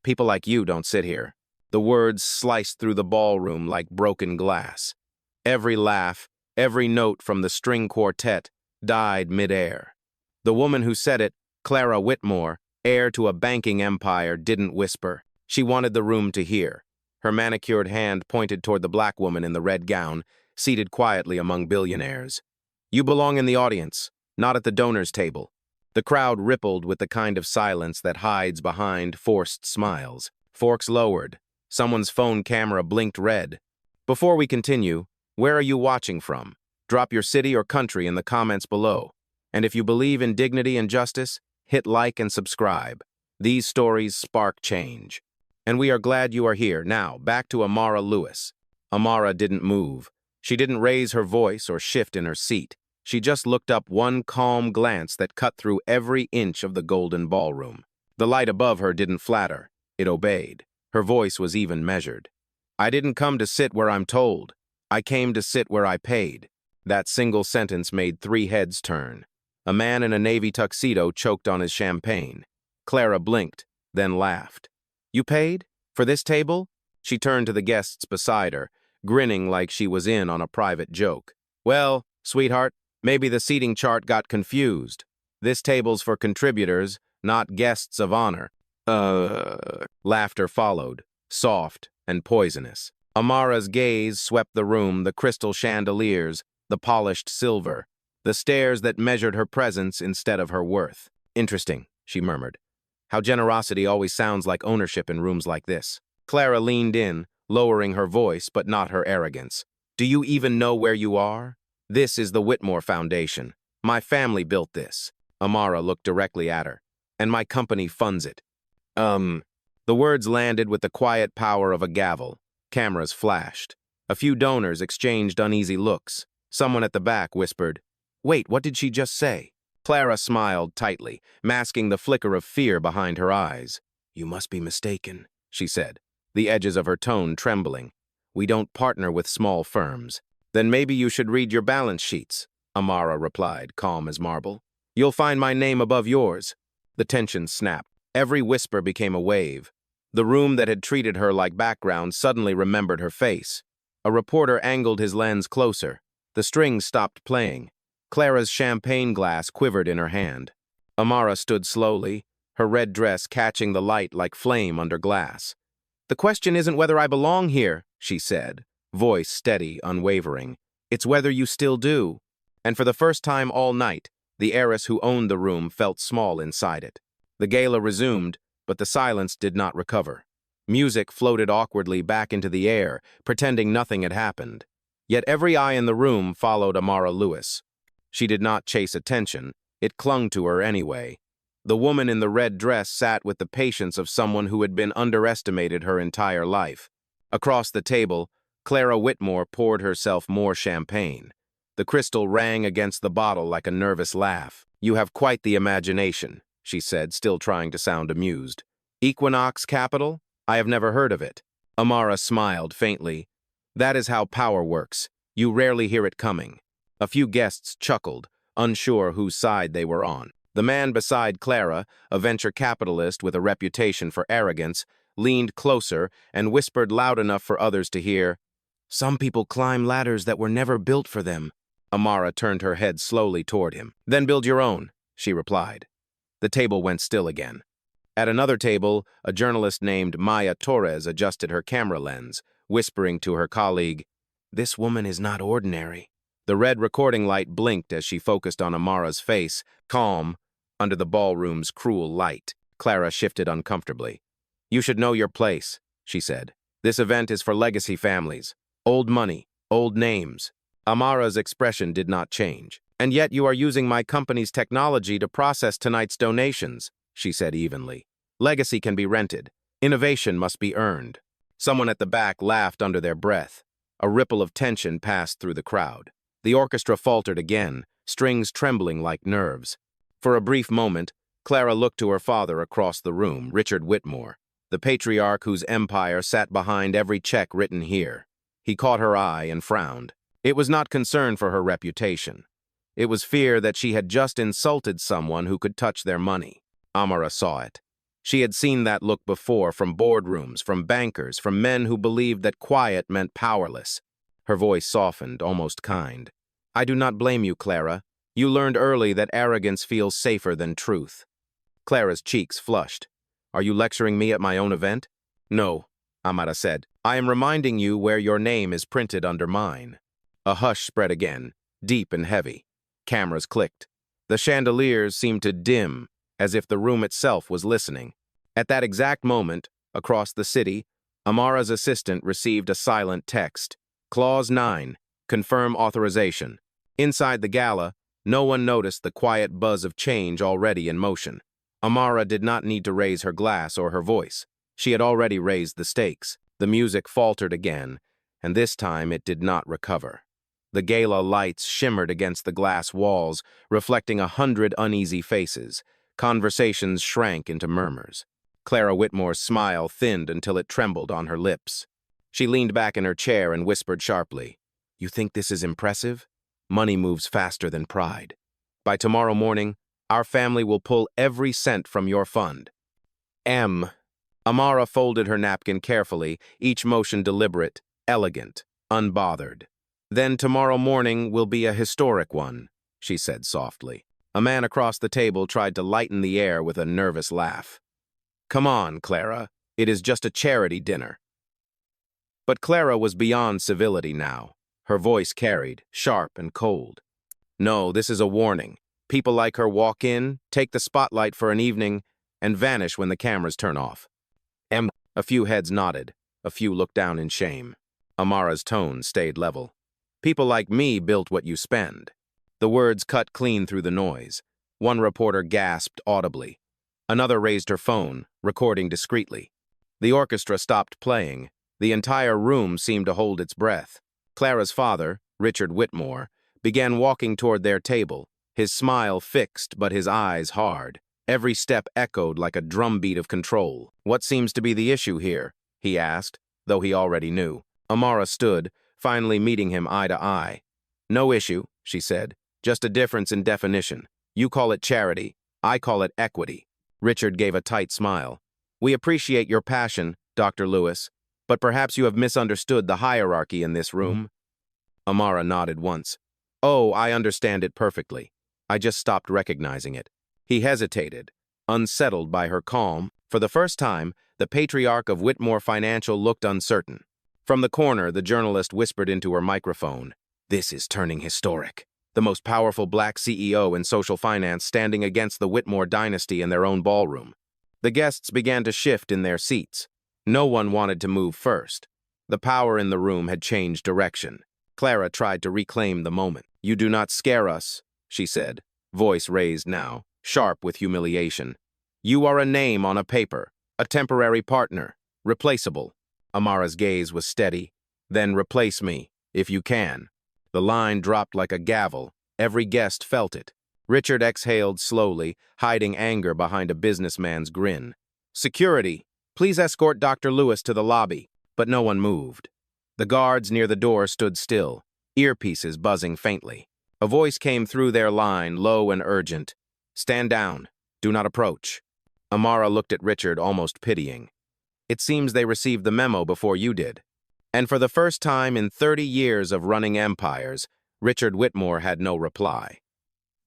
People like you don't sit here." The words sliced through the ballroom like broken glass. Every laugh, every note from the string quartet died midair. The woman who said it, Clara Whitmore, heir to a banking empire, didn't whisper. She wanted the room to hear. Her manicured hand pointed toward the black woman in the red gown, seated quietly among billionaires. "You belong in the audience, not at the donors' table." The crowd rippled with the kind of silence that hides behind forced smiles. Forks lowered. Someone's phone camera blinked red. "Before we continue, where are you watching from? Drop your city or country in the comments below. And if you believe in dignity and justice, hit like and subscribe. These stories spark change. And we are glad you are here. Now, back to Amara Lewis." Amara didn't move. She didn't raise her voice or shift in her seat. She just looked up, one calm glance that cut through every inch of the golden ballroom. The light above her didn't flatter. It obeyed. Her voice was even measured. "I didn't come to sit where I'm told. I came to sit where I paid." That single sentence made 3 heads turn. A man in a navy tuxedo choked on his champagne. Clara blinked, then laughed. "You paid? For this table?" She turned to the guests beside her, grinning like she was in on a private joke. "Well, sweetheart, maybe the seating chart got confused. This table's for contributors, not guests of honor." Laughter followed, soft and poisonous. Amara's gaze swept the room, the crystal chandeliers, the polished silver, the stares that measured her presence instead of her worth. "Interesting," she murmured. "How generosity always sounds like ownership in rooms like this." Clara leaned in, lowering her voice but not her arrogance. "Do you even know where you are? This is the Whitmore Foundation. My family built this." Amara looked directly at her. "And my company funds it." The words landed with the quiet power of a gavel. Cameras flashed. A few donors exchanged uneasy looks. Someone at the back whispered, "Wait, what did she just say?" Clara smiled tightly, masking the flicker of fear behind her eyes. "You must be mistaken," she said, the edges of her tone trembling. "We don't partner with small firms." "Then maybe you should read your balance sheets," Amara replied, calm as marble. "You'll find my name above yours." The tension snapped. Every whisper became a wave. The room that had treated her like background suddenly remembered her face. A reporter angled his lens closer. The strings stopped playing. Clara's champagne glass quivered in her hand. Amara stood slowly, her red dress catching the light like flame under glass. "The question isn't whether I belong here," she said, voice steady, unwavering. "It's whether you still do." And for the first time all night, the heiress who owned the room felt small inside it. The gala resumed, but the silence did not recover. Music floated awkwardly back into the air, pretending nothing had happened. Yet every eye in the room followed Amara Lewis. She did not chase attention. It clung to her anyway. The woman in the red dress sat with the patience of someone who had been underestimated her entire life. Across the table, Clara Whitmore poured herself more champagne. The crystal rang against the bottle like a nervous laugh. "You have quite the imagination," she said, still trying to sound amused. "Equinox Capital? I have never heard of it." Amara smiled faintly. "That is how power works. You rarely hear it coming." A few guests chuckled, unsure whose side they were on. The man beside Clara, a venture capitalist with a reputation for arrogance, leaned closer and whispered loud enough for others to hear, "Some people climb ladders that were never built for them." Amara turned her head slowly toward him. "Then build your own," she replied. The table went still again. At another table, a journalist named Maya Torres adjusted her camera lens, whispering to her colleague, "This woman is not ordinary." The red recording light blinked as she focused on Amara's face, calm, under the ballroom's cruel light. Clara shifted uncomfortably. "You should know your place," she said. "This event is for legacy families. Old money, old names." Amara's expression did not change. "And yet you are using my company's technology to process tonight's donations," she said evenly. "Legacy can be rented. Innovation must be earned." Someone at the back laughed under their breath. A ripple of tension passed through the crowd. The orchestra faltered again, strings trembling like nerves. For a brief moment, Clara looked to her father across the room, Richard Whitmore, the patriarch whose empire sat behind every check written here. He caught her eye and frowned. It was not concern for her reputation. It was fear that she had just insulted someone who could touch their money. Amara saw it. She had seen that look before from boardrooms, from bankers, from men who believed that quiet meant powerless. Her voice softened, almost kind. I do not blame you, Clara. You learned early that arrogance feels safer than truth. Clara's cheeks flushed. Are you lecturing me at my own event? No, Amara said. I am reminding you where your name is printed under mine. A hush spread again, deep and heavy. Cameras clicked. The chandeliers seemed to dim, as if the room itself was listening. At that exact moment, across the city, Amara's assistant received a silent text. Clause 9. Confirm authorization. Inside the gala, no one noticed the quiet buzz of change already in motion. Amara did not need to raise her glass or her voice. She had already raised the stakes. The music faltered again, and this time it did not recover. The gala lights shimmered against the glass walls, reflecting 100 uneasy faces. Conversations shrank into murmurs. Clara Whitmore's smile thinned until it trembled on her lips. She leaned back in her chair and whispered sharply, You think this is impressive? Money moves faster than pride. By tomorrow morning, our family will pull every cent from your fund. Amara folded her napkin carefully, each motion deliberate, elegant, unbothered. Then tomorrow morning will be a historic one, she said softly. A man across the table tried to lighten the air with a nervous laugh. Come on, Clara. It is just a charity dinner. But Clara was beyond civility now. Her voice carried, sharp and cold. No, this is a warning. People like her walk in, take the spotlight for an evening, and vanish when the cameras turn off. A few heads nodded. A few looked down in shame. Amara's tone stayed level. People like me built what you spend. The words cut clean through the noise. One reporter gasped audibly. Another raised her phone, recording discreetly. The orchestra stopped playing. The entire room seemed to hold its breath. Clara's father, Richard Whitmore, began walking toward their table, his smile fixed but his eyes hard. Every step echoed like a drumbeat of control. What seems to be the issue here? He asked, though he already knew. Amara stood, finally meeting him eye to eye. No issue, she said, just a difference in definition. You call it charity, I call it equity. Richard gave a tight smile. We appreciate your passion, Dr. Lewis, but perhaps you have misunderstood the hierarchy in this room. Amara nodded once. Oh, I understand it perfectly. I just stopped recognizing it. He hesitated, unsettled by her calm. For the first time, the patriarch of Whitmore Financial looked uncertain. From the corner, the journalist whispered into her microphone, This is turning historic. The most powerful black CEO in social finance standing against the Whitmore dynasty in their own ballroom. The guests began to shift in their seats. No one wanted to move first. The power in the room had changed direction. Clara tried to reclaim the moment. You do not scare us, she said, voice raised now, sharp with humiliation. You are a name on a paper, a temporary partner, replaceable. Amara's gaze was steady. Then replace me, if you can. The line dropped like a gavel. Every guest felt it. Richard exhaled slowly, hiding anger behind a businessman's grin. Security, please escort Dr. Lewis to the lobby. But no one moved. The guards near the door stood still, earpieces buzzing faintly. A voice came through their line, low and urgent. Stand down. Do not approach. Amara looked at Richard, almost pitying. It seems they received the memo before you did. And for the first time in 30 years of running empires, Richard Whitmore had no reply.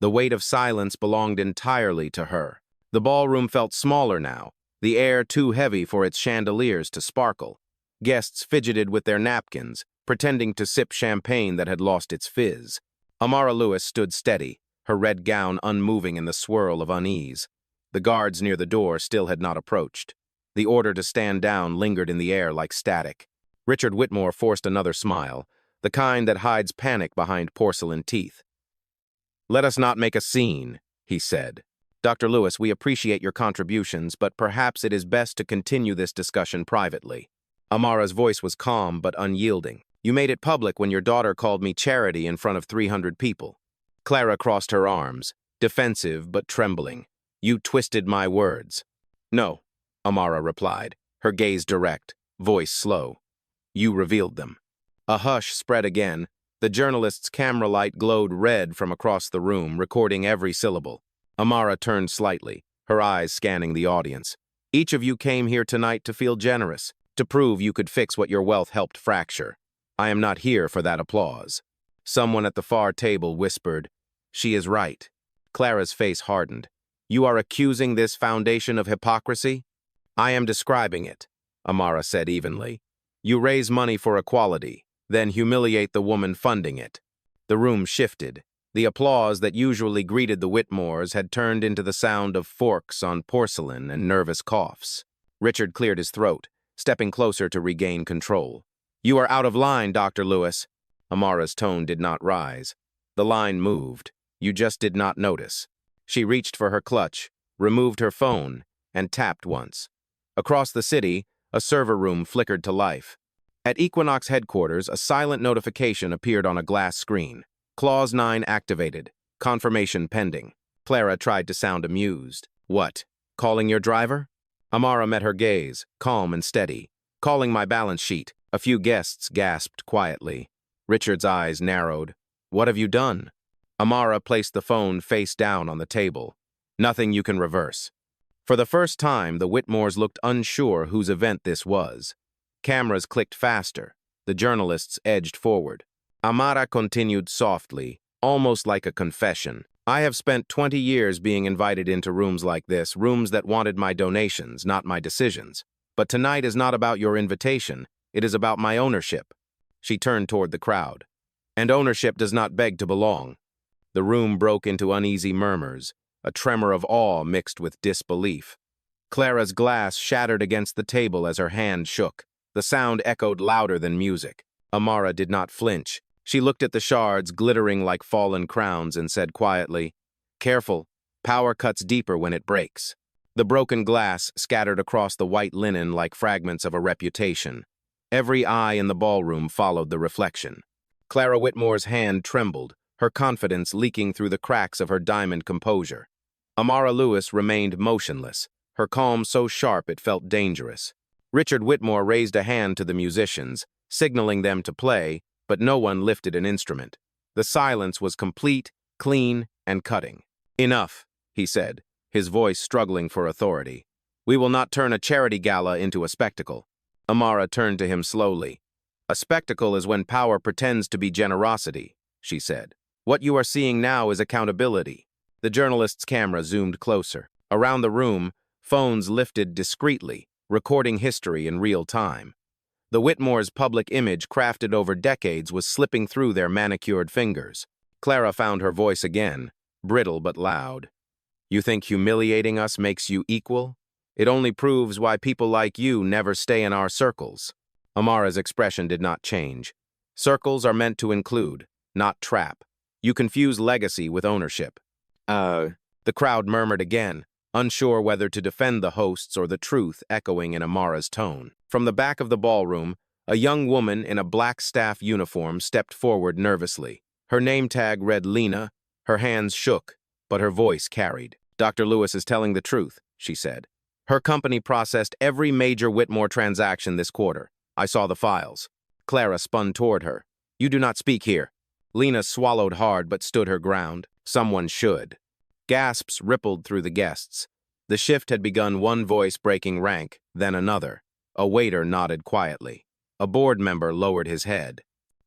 The weight of silence belonged entirely to her. The ballroom felt smaller now, the air too heavy for its chandeliers to sparkle. Guests fidgeted with their napkins, pretending to sip champagne that had lost its fizz. Amara Lewis stood steady, her red gown unmoving in the swirl of unease. The guards near the door still had not approached. The order to stand down lingered in the air like static. Richard Whitmore forced another smile, the kind that hides panic behind porcelain teeth. Let us not make a scene, he said. Dr. Lewis, we appreciate your contributions, but perhaps it is best to continue this discussion privately. Amara's voice was calm but unyielding. You made it public when your daughter called me charity in front of 300 people. Clara crossed her arms, defensive but trembling. You twisted my words. No, Amara replied, her gaze direct, voice slow. You revealed them. A hush spread again. The journalist's camera light glowed red from across the room, recording every syllable. Amara turned slightly, her eyes scanning the audience. Each of you came here tonight to feel generous, to prove you could fix what your wealth helped fracture. I am not here for that applause. Someone at the far table whispered, "She is right." Clara's face hardened. "You are accusing this foundation of hypocrisy?" "I am describing it," Amara said evenly. "You raise money for equality, then humiliate the woman funding it." The room shifted. The applause that usually greeted the Whitmores had turned into the sound of forks on porcelain and nervous coughs. Richard cleared his throat, stepping closer to regain control. "You are out of line, Dr. Lewis." Amara's tone did not rise. The line moved. You just did not notice. She reached for her clutch, removed her phone, and tapped once. Across the city, a server room flickered to life. At Equinox headquarters, a silent notification appeared on a glass screen. Clause 9 activated. Confirmation pending. Clara tried to sound amused. "What? Calling your driver?" Amara met her gaze, calm and steady. "Calling my balance sheet." A few guests gasped quietly. Richard's eyes narrowed. "What have you done?" Amara placed the phone face down on the table. "Nothing you can reverse." For the first time, the Whitmores looked unsure whose event this was. Cameras clicked faster. The journalists edged forward. Amara continued softly, almost like a confession. "I have spent 20 years being invited into rooms like this, rooms that wanted my donations, not my decisions. But tonight is not about your invitation. It is about my ownership." She turned toward the crowd. "And ownership does not beg to belong." The room broke into uneasy murmurs, a tremor of awe mixed with disbelief. Clara's glass shattered against the table as her hand shook. The sound echoed louder than music. Amara did not flinch. She looked at the shards glittering like fallen crowns and said quietly, "Careful, power cuts deeper when it breaks." The broken glass scattered across the white linen like fragments of a reputation. Every eye in the ballroom followed the reflection. Clara Whitmore's hand trembled, her confidence leaking through the cracks of her diamond composure. Amara Lewis remained motionless, her calm so sharp it felt dangerous. Richard Whitmore raised a hand to the musicians, signaling them to play, but no one lifted an instrument. The silence was complete, clean, and cutting. "Enough," he said, his voice struggling for authority. "We will not turn a charity gala into a spectacle." Amara turned to him slowly. "A spectacle is when power pretends to be generosity," she said. "What you are seeing now is accountability." The journalist's camera zoomed closer. Around the room, phones lifted discreetly, recording history in real time. The Whitmores' public image crafted over decades was slipping through their manicured fingers. Clara found her voice again, brittle but loud. "You think humiliating us makes you equal? It only proves why people like you never stay in our circles." Amara's expression did not change. "Circles are meant to include, not trap. You confuse legacy with ownership." The crowd murmured again, unsure whether to defend the hosts or the truth echoing in Amara's tone. From the back of the ballroom, a young woman in a black staff uniform stepped forward nervously. Her name tag read Lena. Her hands shook, but her voice carried. "Dr. Lewis is telling the truth," she said. "Her company processed every major Whitmore transaction this quarter. I saw the files." Clara spun toward her. "You do not speak here." Lena swallowed hard but stood her ground. Someone should. Gasps rippled through the guests. The shift had begun, one voice breaking rank, then another. A waiter nodded quietly. A board member lowered his head.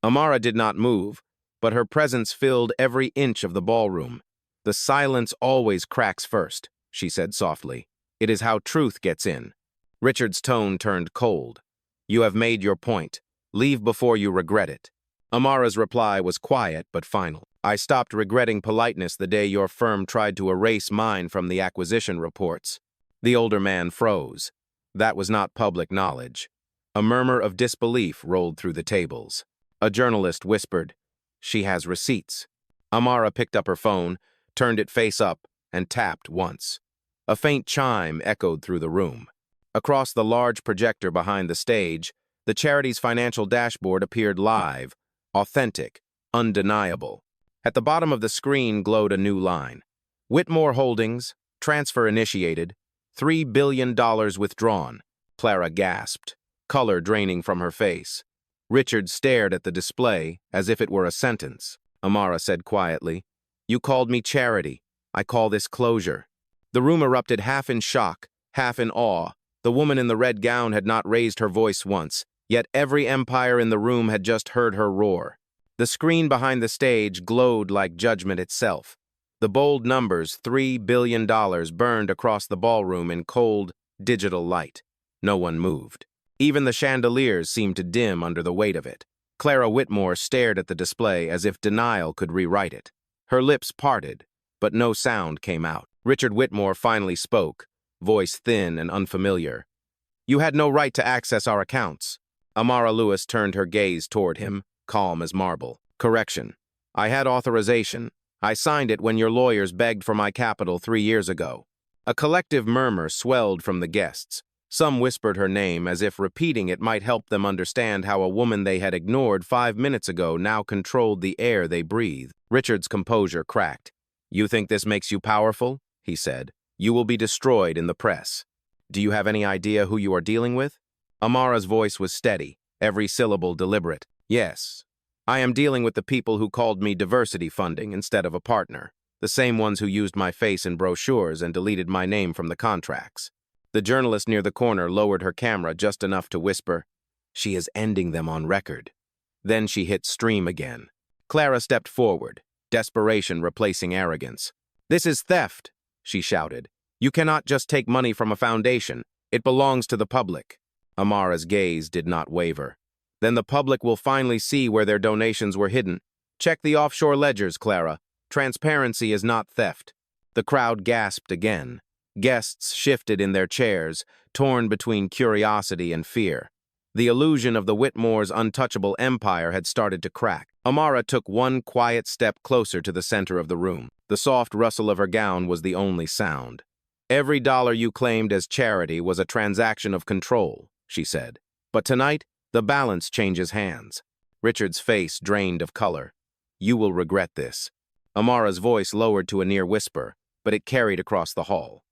Amara did not move, but her presence filled every inch of the ballroom. "The silence always cracks first," she said softly. "It is how truth gets in." Richard's tone turned cold. "You have made your point. Leave before you regret it." Amara's reply was quiet but final. "I stopped regretting politeness the day your firm tried to erase mine from the acquisition reports." The older man froze. That was not public knowledge. A murmur of disbelief rolled through the tables. A journalist whispered, "She has receipts." Amara picked up her phone, turned it face up, and tapped once. A faint chime echoed through the room. Across the large projector behind the stage, the charity's financial dashboard appeared live, authentic, undeniable. At the bottom of the screen glowed a new line. "Whitmore Holdings, transfer initiated, $3 billion withdrawn." Clara gasped, color draining from her face. Richard stared at the display as if it were a sentence. Amara said quietly, "You called me charity. I call this closure." The room erupted half in shock, half in awe. The woman in the red gown had not raised her voice once, yet every empire in the room had just heard her roar. The screen behind the stage glowed like judgment itself. The bold numbers, $3 billion, burned across the ballroom in cold, digital light. No one moved. Even the chandeliers seemed to dim under the weight of it. Clara Whitmore stared at the display as if denial could rewrite it. Her lips parted, but no sound came out. Richard Whitmore finally spoke, voice thin and unfamiliar. "You had no right to access our accounts." Amara Lewis turned her gaze toward him, calm as marble. "Correction. I had authorization. I signed it when your lawyers begged for my capital 3 years ago." A collective murmur swelled from the guests. Some whispered her name as if repeating it might help them understand how a woman they had ignored 5 minutes ago now controlled the air they breathed. Richard's composure cracked. "You think this makes you powerful?" he said. "You will be destroyed in the press. Do you have any idea who you are dealing with?" Amara's voice was steady, every syllable deliberate. "Yes. I am dealing with the people who called me diversity funding instead of a partner, the same ones who used my face in brochures and deleted my name from the contracts." The journalist near the corner lowered her camera just enough to whisper, "She is ending them on record." Then she hit stream again. Clara stepped forward, desperation replacing arrogance. "This is theft," she shouted. "You cannot just take money from a foundation. It belongs to the public." Amara's gaze did not waver. "Then the public will finally see where their donations were hidden. Check the offshore ledgers, Clara. Transparency is not theft." The crowd gasped again. Guests shifted in their chairs, torn between curiosity and fear. The illusion of the Whitmores' untouchable empire had started to crack. Amara took one quiet step closer to the center of the room. The soft rustle of her gown was the only sound. "Every dollar you claimed as charity was a transaction of control," she said. "But tonight, the balance changes hands." Richard's face drained of color. "You will regret this." Amara's voice lowered to a near whisper, but it carried across the hall.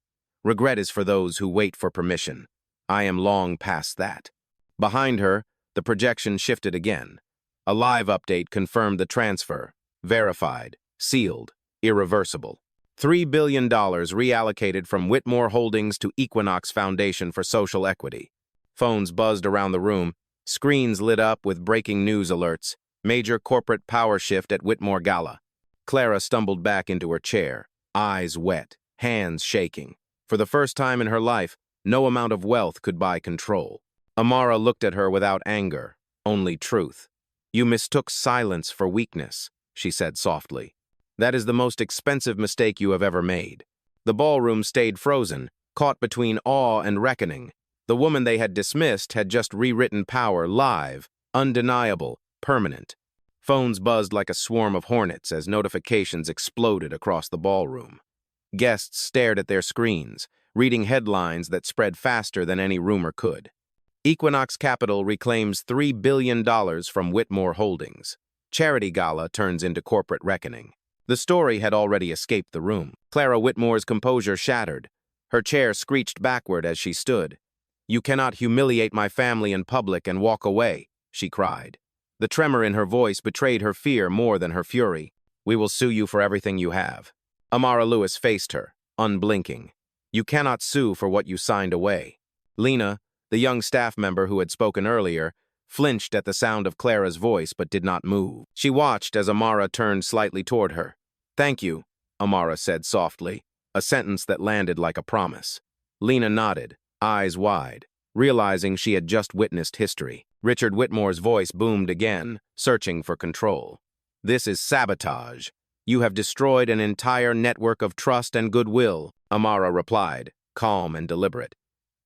"Regret is for those who wait for permission. I am long past that." Behind her, the projection shifted again. A live update confirmed the transfer. Verified, sealed, irreversible. $3 billion reallocated from Whitmore Holdings to Equinox Foundation for Social Equity. Phones buzzed around the room. Screens lit up with breaking news alerts. Major corporate power shift at Whitmore Gala. Clara stumbled back into her chair, eyes wet, hands shaking. For the first time in her life, no amount of wealth could buy control. Amara looked at her without anger, only truth. "You mistook silence for weakness," she said softly. "That is the most expensive mistake you have ever made." The ballroom stayed frozen, caught between awe and reckoning. The woman they had dismissed had just rewritten power live, undeniable, permanent. Phones buzzed like a swarm of hornets as notifications exploded across the ballroom. Guests stared at their screens, reading headlines that spread faster than any rumor could. Equinox Capital reclaims $3 billion from Whitmore Holdings. Charity Gala turns into corporate reckoning. The story had already escaped the room. Clara Whitmore's composure shattered. Her chair screeched backward as she stood. "You cannot humiliate my family in public and walk away," she cried. The tremor in her voice betrayed her fear more than her fury. "We will sue you for everything you have." Amara Lewis faced her, unblinking. "You cannot sue for what you signed away." Lena, the young staff member who had spoken earlier, flinched at the sound of Clara's voice but did not move. She watched as Amara turned slightly toward her. "Thank you," Amara said softly, a sentence that landed like a promise. Lena nodded, eyes wide, realizing she had just witnessed history. Richard Whitmore's voice boomed again, searching for control. "This is sabotage. You have destroyed an entire network of trust and goodwill," Amara replied, calm and deliberate.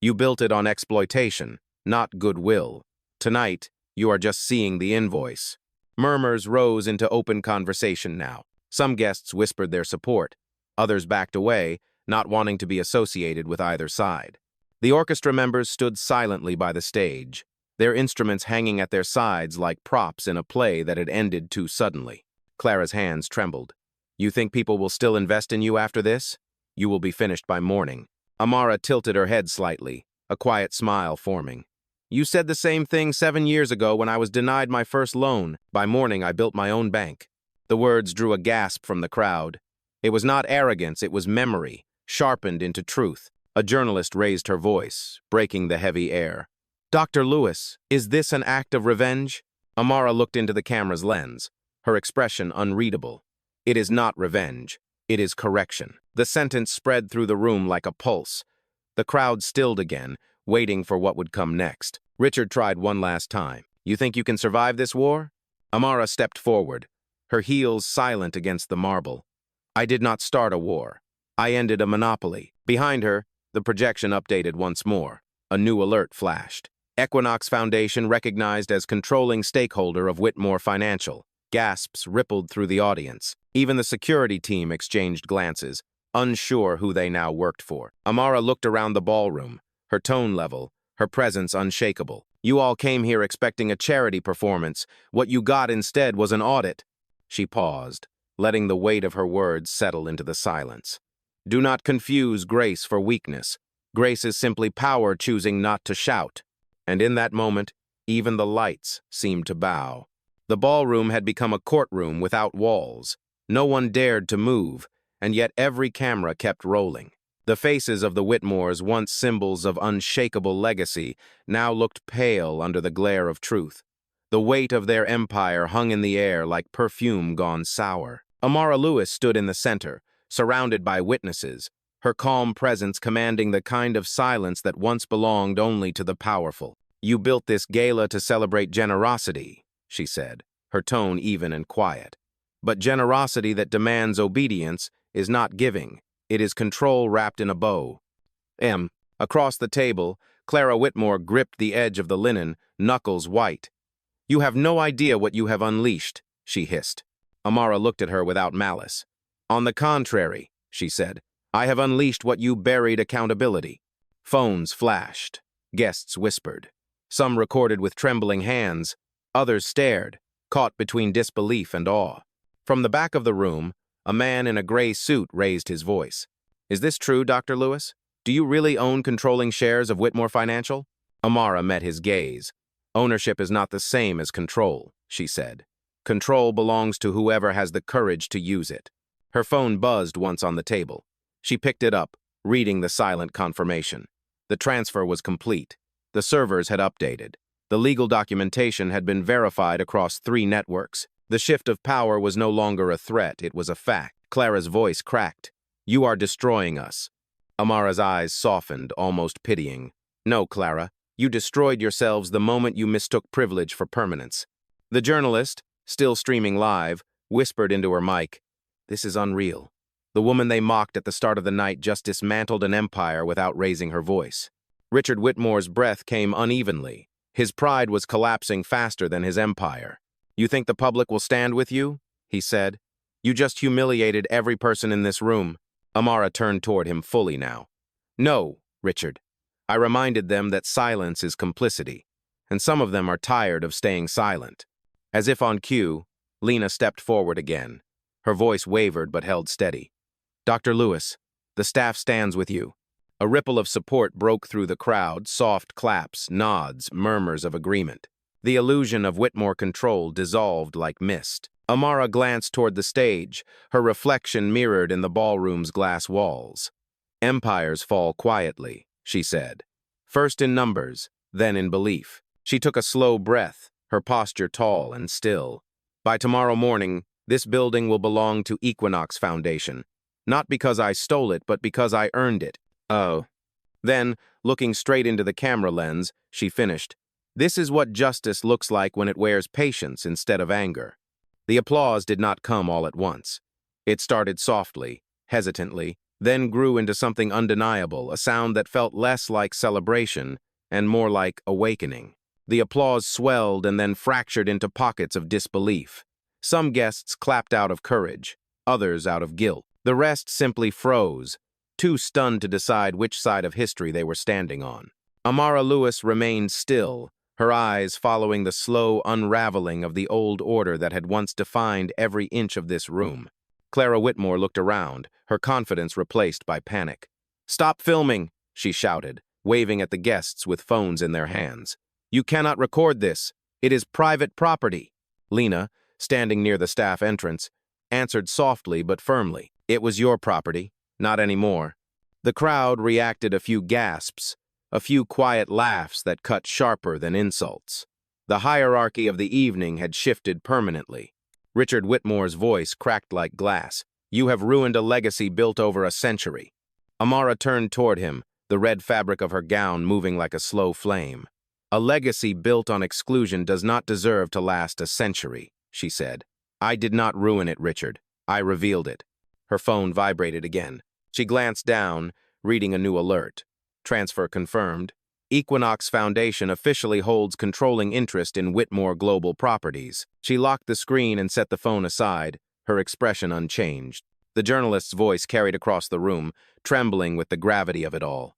"You built it on exploitation, not goodwill. Tonight, you are just seeing the invoice." Murmurs rose into open conversation now. Some guests whispered their support. Others backed away, not wanting to be associated with either side. The orchestra members stood silently by the stage, their instruments hanging at their sides like props in a play that had ended too suddenly. Clara's hands trembled. "You think people will still invest in you after this? You will be finished by morning." Amara tilted her head slightly, a quiet smile forming. "You said the same thing 7 years ago when I was denied my first loan. By morning, I built my own bank." The words drew a gasp from the crowd. It was not arrogance, it was memory, sharpened into truth. A journalist raised her voice, breaking the heavy air. Dr. Lewis, is this an act of revenge? Amara looked into the camera's lens, her expression unreadable. It is not revenge. It is correction. The sentence spread through the room like a pulse. The crowd stilled again, waiting for what would come next. Richard tried one last time. You think you can survive this war? Amara stepped forward, her heels silent against the marble. I did not start a war. I ended a monopoly. Behind her, the projection updated once more. A new alert flashed. Equinox Foundation recognized as controlling stakeholder of Whitmore Financial. Gasps rippled through the audience. Even the security team exchanged glances, unsure who they now worked for. Amara looked around the ballroom, her tone level, her presence unshakable. You all came here expecting a charity performance. What you got instead was an audit. She paused, letting the weight of her words settle into the silence. Do not confuse grace for weakness. Grace is simply power choosing not to shout. And in that moment, even the lights seemed to bow. The ballroom had become a courtroom without walls. No one dared to move, and yet every camera kept rolling. The faces of the Whitmores, once symbols of unshakable legacy, now looked pale under the glare of truth. The weight of their empire hung in the air like perfume gone sour. Amara Lewis stood in the center, surrounded by witnesses, her calm presence commanding the kind of silence that once belonged only to the powerful. You built this gala to celebrate generosity, she said, her tone even and quiet. But generosity that demands obedience is not giving. It is control wrapped in a bow. Across the table, Clara Whitmore gripped the edge of the linen, knuckles white. You have no idea what you have unleashed, she hissed. Amara looked at her without malice. On the contrary, she said, I have unleashed what you buried accountability. Phones flashed. Guests whispered. Some recorded with trembling hands. Others stared, caught between disbelief and awe. From the back of the room, a man in a gray suit raised his voice. Is this true, Dr. Lewis? Do you really own controlling shares of Whitmore Financial? Amara met his gaze. Ownership is not the same as control, she said. Control belongs to whoever has the courage to use it. Her phone buzzed once on the table. She picked it up, reading the silent confirmation. The transfer was complete. The servers had updated. The legal documentation had been verified across 3 networks. The shift of power was no longer a threat, it was a fact. Clara's voice cracked. You are destroying us. Amara's eyes softened, almost pitying. No, Clara, you destroyed yourselves the moment you mistook privilege for permanence. The journalist, still streaming live, whispered into her mic, This is unreal. The woman they mocked at the start of the night just dismantled an empire without raising her voice. Richard Whitmore's breath came unevenly. His pride was collapsing faster than his empire. You think the public will stand with you? He said. You just humiliated every person in this room. Amara turned toward him fully now. No, Richard. I reminded them that silence is complicity, and some of them are tired of staying silent. As if on cue, Lena stepped forward again. Her voice wavered but held steady. Dr. Lewis, the staff stands with you. A ripple of support broke through the crowd, soft claps, nods, murmurs of agreement. The illusion of Whitmore control dissolved like mist. Amara glanced toward the stage, her reflection mirrored in the ballroom's glass walls. Empires fall quietly, she said. First in numbers, then in belief. She took a slow breath, her posture tall and still. By tomorrow morning, this building will belong to Equinox Foundation. Not because I stole it, but because I earned it. Oh. Then, looking straight into the camera lens, she finished. This is what justice looks like when it wears patience instead of anger. The applause did not come all at once. It started softly, hesitantly, then grew into something undeniable, a sound that felt less like celebration and more like awakening. The applause swelled and then fractured into pockets of disbelief. Some guests clapped out of courage, others out of guilt. The rest simply froze, too stunned to decide which side of history they were standing on. Amara Lewis remained still, her eyes following the slow unraveling of the old order that had once defined every inch of this room. Clara Whitmore looked around, her confidence replaced by panic. Stop filming, she shouted, waving at the guests with phones in their hands. You cannot record this. It is private property. Lena, standing near the staff entrance, answered softly but firmly. It was your property, not anymore. The crowd reacted a few gasps, a few quiet laughs that cut sharper than insults. The hierarchy of the evening had shifted permanently. Richard Whitmore's voice cracked like glass. "You have ruined a legacy built over a century." Amara turned toward him, the red fabric of her gown moving like a slow flame. "A legacy built on exclusion does not deserve to last a century," she said. "I did not ruin it, Richard. I revealed it." Her phone vibrated again. She glanced down, reading a new alert. Transfer confirmed. Equinox Foundation officially holds controlling interest in Whitmore Global Properties. She locked the screen and set the phone aside, her expression unchanged. The journalist's voice carried across the room, trembling with the gravity of it all.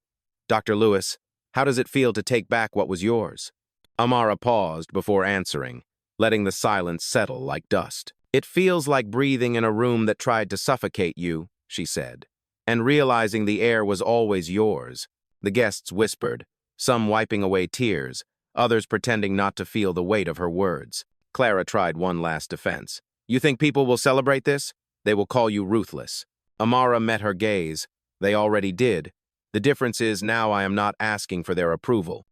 "Dr. Lewis, how does it feel to take back what was yours?" Amara paused before answering, letting the silence settle like dust. "It feels like breathing in a room that tried to suffocate you," she said, "and realizing the air was always yours." The guests whispered, some wiping away tears, others pretending not to feel the weight of her words. Clara tried one last defense. "You think people will celebrate this? They will call you ruthless." Amara met her gaze. "They already did. The difference is now I am not asking for their approval."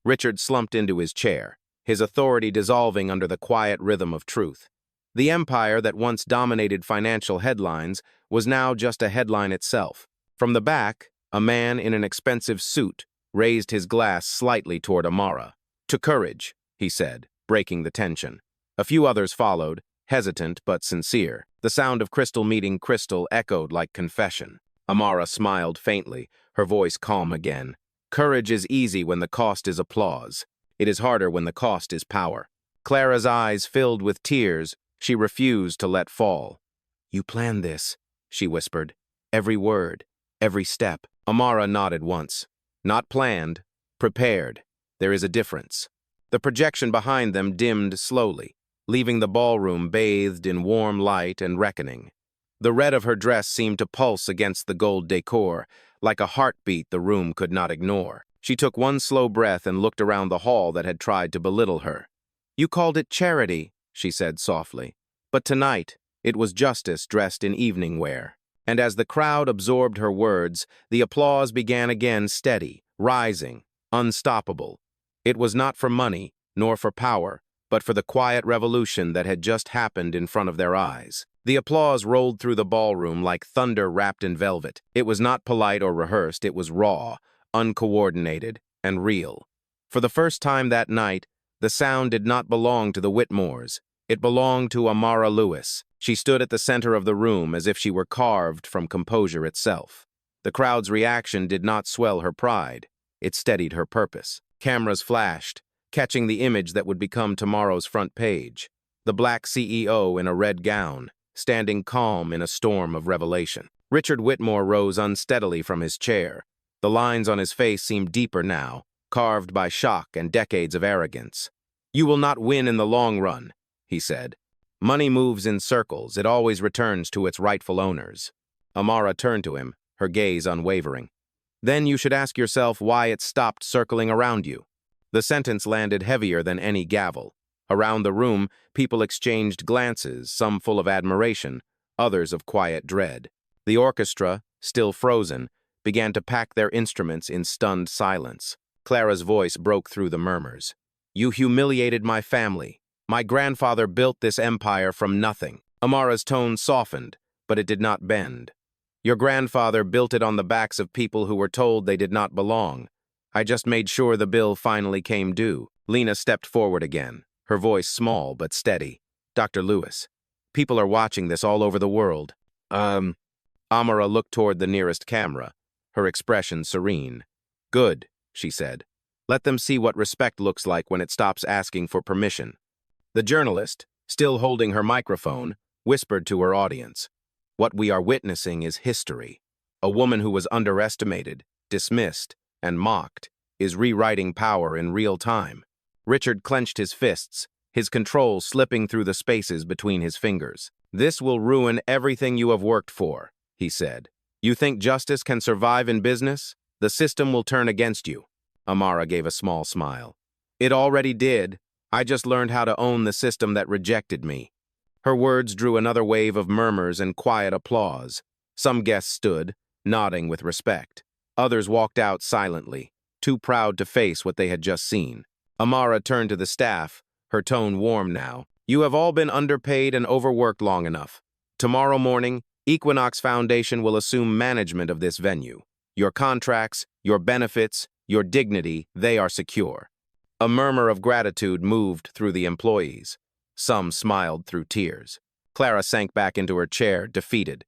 Richard slumped into his chair, his authority dissolving under the quiet rhythm of truth. The empire that once dominated financial headlines was now just a headline itself. From the back, a man in an expensive suit raised his glass slightly toward Amara. "To courage," he said, breaking the tension. A few others followed, hesitant but sincere. The sound of crystal meeting crystal echoed like confession. Amara smiled faintly, her voice calm again. "Courage is easy when the cost is applause. It is harder when the cost is power." Clara's eyes filled with tears she refused to let fall. "You planned this," she whispered. "Every word, every step." Amara nodded once. "Not planned, prepared. There is a difference." The projection behind them dimmed slowly, leaving the ballroom bathed in warm light and reckoning. The red of her dress seemed to pulse against the gold decor, like a heartbeat the room could not ignore. She took one slow breath and looked around the hall that had tried to belittle her. "You called it charity," she said softly. "But tonight, it was justice dressed in evening wear." And as the crowd absorbed her words, the applause began again steady, rising, unstoppable. It was not for money, nor for power, but for the quiet revolution that had just happened in front of their eyes. The applause rolled through the ballroom like thunder wrapped in velvet. It was not polite or rehearsed, it was raw, uncoordinated, and real. For the first time that night, the sound did not belong to the Whitmores. It belonged to Amara Lewis. She stood at the center of the room as if she were carved from composure itself. The crowd's reaction did not swell her pride. It steadied her purpose. Cameras flashed, catching the image that would become tomorrow's front page. The black CEO in a red gown, standing calm in a storm of revelation. Richard Whitmore rose unsteadily from his chair. The lines on his face seemed deeper now, carved by shock and decades of arrogance. "You will not win in the long run," he said. "Money moves in circles. It always returns to its rightful owners." Amara turned to him, her gaze unwavering. "Then you should ask yourself why it stopped circling around you." The sentence landed heavier than any gavel. Around the room, people exchanged glances, some full of admiration, others of quiet dread. The orchestra, still frozen, began to pack their instruments in stunned silence. Clara's voice broke through the murmurs. "You humiliated my family. My grandfather built this empire from nothing." Amara's tone softened, but it did not bend. "Your grandfather built it on the backs of people who were told they did not belong. I just made sure the bill finally came due." Lena stepped forward again, her voice small but steady. "Dr. Lewis, people are watching this all over the world." Amara looked toward the nearest camera, her expression serene. "Good," she said. "Let them see what respect looks like when it stops asking for permission." The journalist, still holding her microphone, whispered to her audience. "What we are witnessing is history. A woman who was underestimated, dismissed, and mocked is rewriting power in real time." Richard clenched his fists, his control slipping through the spaces between his fingers. "This will ruin everything you have worked for," he said. "You think justice can survive in business? The system will turn against you." Amara gave a small smile. "It already did. I just learned how to own the system that rejected me." Her words drew another wave of murmurs and quiet applause. Some guests stood, nodding with respect. Others walked out silently, too proud to face what they had just seen. Amara turned to the staff, her tone warm now. You have all been underpaid and overworked long enough. Tomorrow morning, Equinox Foundation will assume management of this venue. Your contracts, your benefits, your dignity, they are secure. A murmur of gratitude moved through the employees. Some smiled through tears. Clara sank back into her chair, defeated.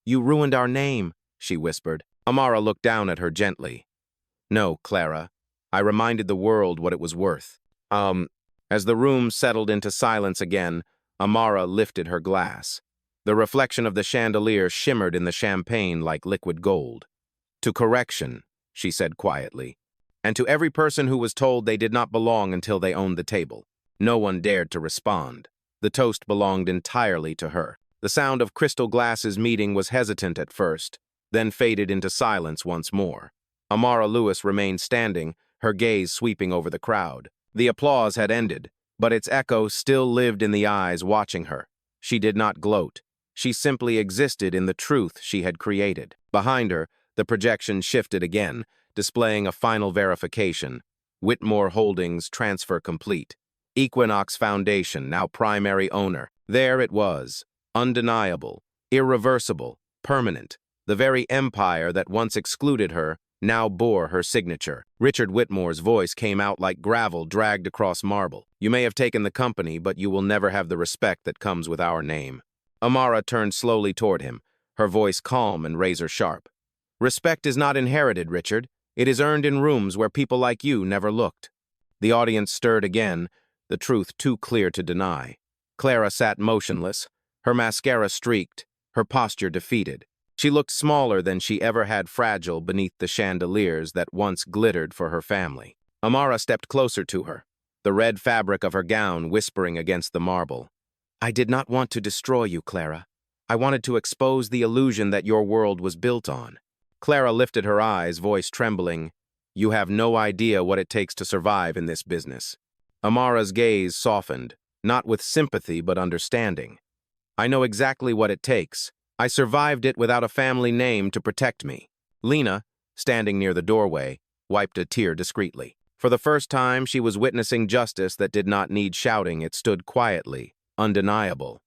You ruined our name, she whispered. Amara looked down at her gently. No, Clara. I reminded the world what it was worth. As the room settled into silence again, Amara lifted her glass. The reflection of the chandelier shimmered in the champagne like liquid gold. To correction, she said quietly, and to every person who was told they did not belong until they owned the table. No one dared to respond. The toast belonged entirely to her. The sound of crystal glasses meeting was hesitant at first, then faded into silence once more. Amara Lewis remained standing, her gaze sweeping over the crowd. The applause had ended, but its echo still lived in the eyes watching her. She did not gloat. She simply existed in the truth she had created. Behind her, the projection shifted again, displaying a final verification. Whitmore Holdings transfer complete. Equinox Foundation, now primary owner. There it was. Undeniable, irreversible, permanent. The very empire that once excluded her now bore her signature. Richard Whitmore's voice came out like gravel dragged across marble. You may have taken the company, but you will never have the respect that comes with our name. Amara turned slowly toward him, her voice calm and razor-sharp. Respect is not inherited, Richard. It is earned in rooms where people like you never looked. The audience stirred again, the truth too clear to deny. Clara sat motionless, her mascara streaked, her posture defeated. She looked smaller than she ever had, fragile beneath the chandeliers that once glittered for her family. Amara stepped closer to her, the red fabric of her gown whispering against the marble. I did not want to destroy you, Clara. I wanted to expose the illusion that your world was built on. Clara lifted her eyes, voice trembling. You have no idea what it takes to survive in this business. Amara's gaze softened, not with sympathy but understanding. I know exactly what it takes. I survived it without a family name to protect me. Lena, standing near the doorway, wiped a tear discreetly. For the first time, she was witnessing justice that did not need shouting. It stood quietly, undeniable.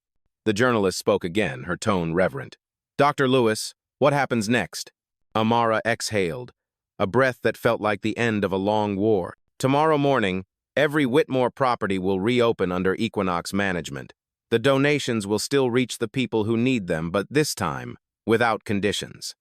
The journalist spoke again, her tone reverent. Dr. Lewis, what happens next? Amara exhaled, a breath that felt like the end of a long war. Tomorrow morning, every Whitmore property will reopen under Equinox management. The donations will still reach the people who need them, but this time, without conditions.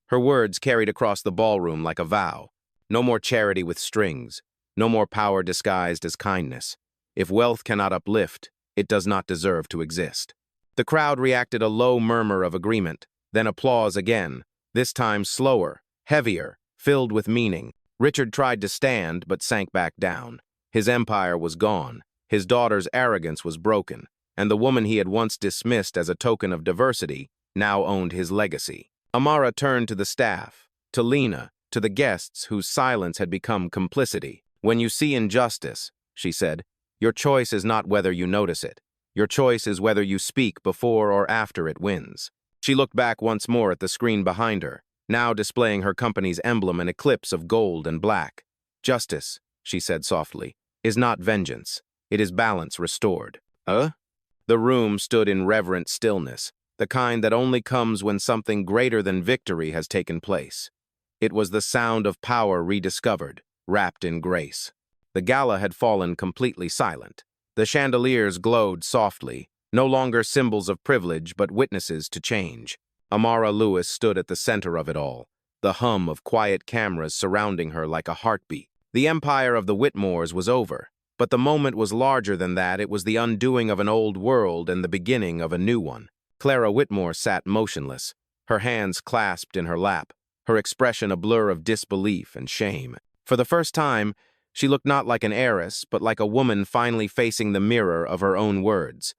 Her words carried across the ballroom like a vow. No more charity with strings. No more power disguised as kindness. If wealth cannot uplift, it does not deserve to exist. The crowd reacted a low murmur of agreement, then applause again, this time slower, heavier, filled with meaning. Richard tried to stand, but sank back down. His empire was gone. His daughter's arrogance was broken. And the woman he had once dismissed as a token of diversity now owned his legacy. Amara turned to the staff, to Lena, to the guests whose silence had become complicity. When you see injustice, she said, your choice is not whether you notice it. Your choice is whether you speak before or after it wins. She looked back once more at the screen behind her, now displaying her company's emblem, an eclipse of gold and black. Justice, she said softly, is not vengeance. It is balance restored. The room stood in reverent stillness, the kind that only comes when something greater than victory has taken place. It was the sound of power rediscovered, wrapped in grace. The gala had fallen completely silent. The chandeliers glowed softly, no longer symbols of privilege but witnesses to change. Amara Lewis stood at the center of it all, the hum of quiet cameras surrounding her like a heartbeat. The empire of the Whitmores was over. But the moment was larger than that. It was the undoing of an old world and the beginning of a new one. Clara Whitmore sat motionless, her hands clasped in her lap, her expression a blur of disbelief and shame. For the first time, she looked not like an heiress, but like a woman finally facing the mirror of her own words.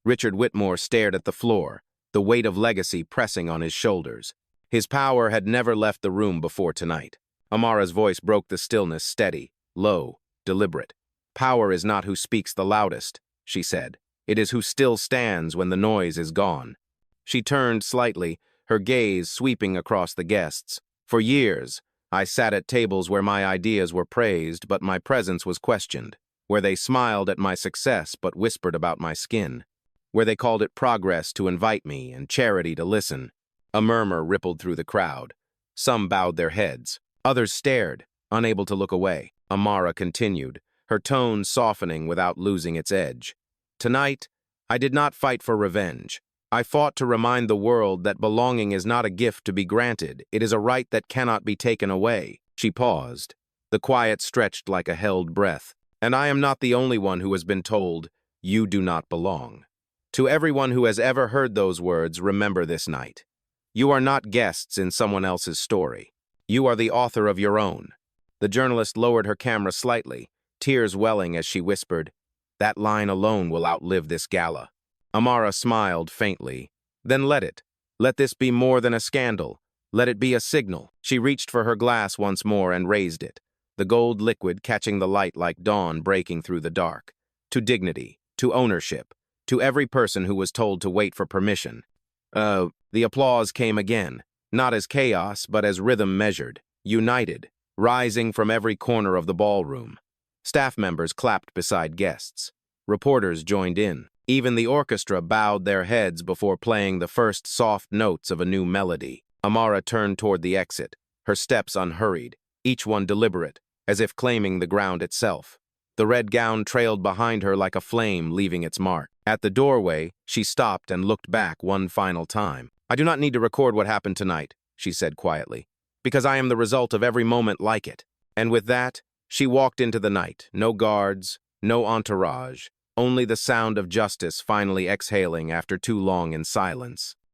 Richard Whitmore stared at the floor, the weight of legacy pressing on his shoulders. His power had never left the room before tonight. Amara's voice broke the stillness, steady, low, deliberate. Power is not who speaks the loudest, she said. It is who still stands when the noise is gone. She turned slightly, her gaze sweeping across the guests. For years, I sat at tables where my ideas were praised, but my presence was questioned, where they smiled at my success but whispered about my skin, where they called it progress to invite me and charity to listen. A murmur rippled through the crowd. Some bowed their heads. Others stared, unable to look away. Amara continued, her tone softening without losing its edge. Tonight, I did not fight for revenge. I fought to remind the world that belonging is not a gift to be granted. It is a right that cannot be taken away. She paused. The quiet stretched like a held breath. And I am not the only one who has been told, "You do not belong." To everyone who has ever heard those words, remember this night. You are not guests in someone else's story. You are the author of your own. The journalist lowered her camera slightly, tears welling as she whispered, "That line alone will outlive this gala." Amara smiled faintly. Then let it. Let this be more than a scandal. Let it be a signal. She reached for her glass once more and raised it, the gold liquid catching the light like dawn breaking through the dark. To dignity, to ownership, to every person who was told to wait for permission. The applause came again, not as chaos, but as rhythm measured, united, rising from every corner of the ballroom. Staff members clapped beside guests. Reporters joined in. Even the orchestra bowed their heads before playing the first soft notes of a new melody. Amara turned toward the exit, her steps unhurried, each one deliberate, as if claiming the ground itself. The red gown trailed behind her like a flame leaving its mark. At the doorway, she stopped and looked back one final time. "I do not need to record what happened tonight," she said quietly, "because I am the result of every moment like it." And with that, she walked into the night. No guards, no entourage, only the sound of justice finally exhaling after too long in silence.